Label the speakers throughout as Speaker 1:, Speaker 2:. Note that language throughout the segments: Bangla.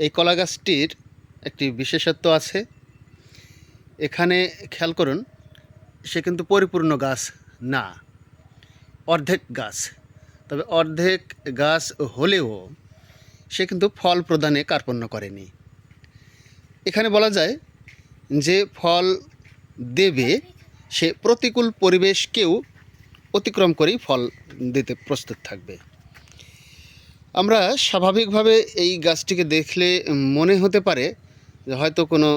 Speaker 1: এই কলা গাছটির একটি বিশেষত্ব আছে। এখানে খেয়াল করুন, সে কিন্তু পরিপূর্ণ গাছ না, অর্ধেক গাছ। তবে অর্ধেক গাছ হলেও সে কিন্তু ফল প্রদানে কার্পণ্য করেনি। এখানে বলা যায় যে ফল দেবে সে প্রতিকূল পরিবেশকেও অতিক্রম করেই ফল দিতে প্রস্তুত থাকবে। আমরা স্বাভাবিকভাবে এই গাছটিকে দেখলে মনে হতে পারে যে হয়তো কোনো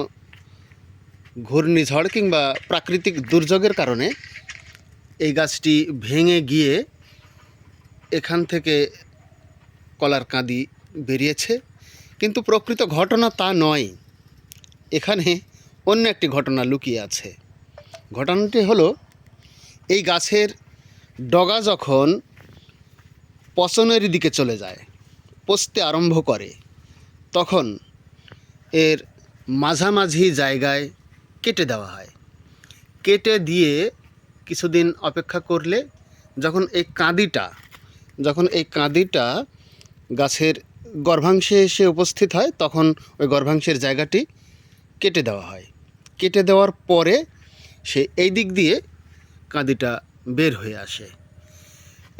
Speaker 1: ঘূর্ণিঝড় কিংবা প্রাকৃতিক দুর্যোগের কারণে এই গাছটি ভেঙে গিয়ে এখান থেকে কলার কাঁদি বেরিয়েছে, কিন্তু প্রকৃত ঘটনা তা নয়। এখানে অন্য একটি ঘটনা লুকিয়ে আছে। ঘটনাটি হলো, এই গাছের ডগা যখন পচনের দিকে চলে যায়, পচতে আরম্ভ করে, তখন এর মাঝামাঝি জায়গায় কেটে দেওয়া হয়। কেটে দিয়ে কিছুদিন অপেক্ষা করলে যখন এই কাঁদিটা গাছের গর্ভাংশে এসে উপস্থিত হয়, তখন ওই গর্ভাংশের জায়গাটি কেটে দেওয়া হয়। কেটে দেওয়ার পরে সে এই দিক দিয়ে কাঁদিটা বের হয়ে আসে।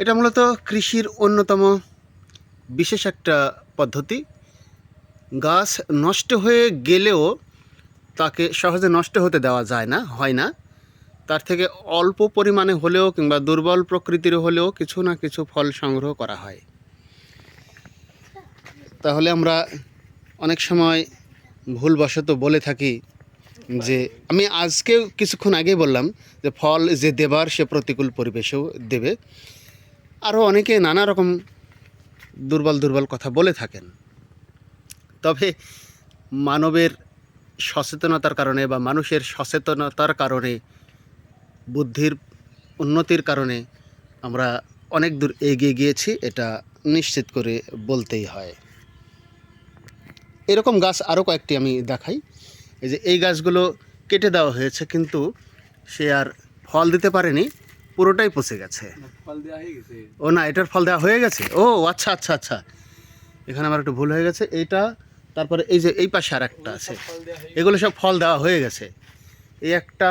Speaker 1: এটা মূলত কৃষির অন্যতম বিশেষ একটা পদ্ধতি। গাছ নষ্ট হয়ে গেলেও তাকে সহজে নষ্ট হতে দেওয়া হয় না। তার থেকে অল্প পরিমাণে হলেও কিংবা দুর্বল প্রকৃতির হলেও কিছু না কিছু ফল সংগ্রহ করা হয়। তাহলে আমরা অনেক সময় ভুলবশত বলে থাকি যে, আমি আজকেও কিছুক্ষণ আগেই বললাম যে ফল যে দেবার সে প্রতিকূল পরিবেশেও দেবে। আরও অনেকে নানা রকম দুর্বল কথা বলে থাকেন। তবে মানবের সচেতনতার কারণে বা মানুষের সচেতনতার কারণে, বুদ্ধির উন্নতির কারণে আমরা অনেক দূর এগিয়ে গিয়েছি, এটা নিশ্চিত করে বলতেই হয়। এরকম গাছ আরও কয়েকটি আমি দেখাই। এই যে এই গাছগুলো কেটে দেওয়া হয়েছে, কিন্তু সে আর ফল দিতে পারেনি, পুরোটাই পচে গেছে। ও না, এটার ফল দেওয়া হয়ে গেছে। ও আচ্ছা আচ্ছা আচ্ছা, এখানে আমার একটু ভুল হয়ে গেছে। এইটা, তারপরে এই যে এই পাশে আর একটা আছে, এগুলো সব ফল দেওয়া হয়ে গেছে। এই একটা,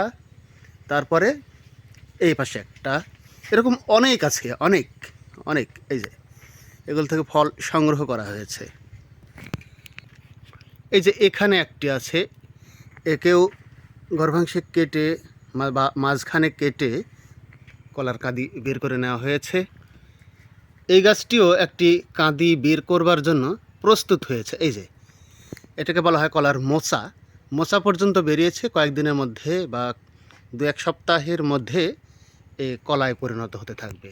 Speaker 1: তারপরে এই পাশে একটা, এরকম অনেক আছে, অনেক অনেক। এই যে এগুলো থেকে ফল সংগ্রহ করা হয়েছে। এই যে এখানে একটি আছে, একেও গর্ভাংশে কেটে বা মাঝখানে কেটে কলার কাঁদি বের করে নেওয়া হয়েছে। এই গাছটিও একটি কাঁদি বের করবার জন্য প্রস্তুত হয়েছে। এই যে এটাকে বলা হয় কলার মোচা পর্যন্ত বেরিয়েছে। কয়েকদিনের মধ্যে বা 2-1 সপ্তাহের মধ্যে এ কলায় পরিণত হতে থাকবে।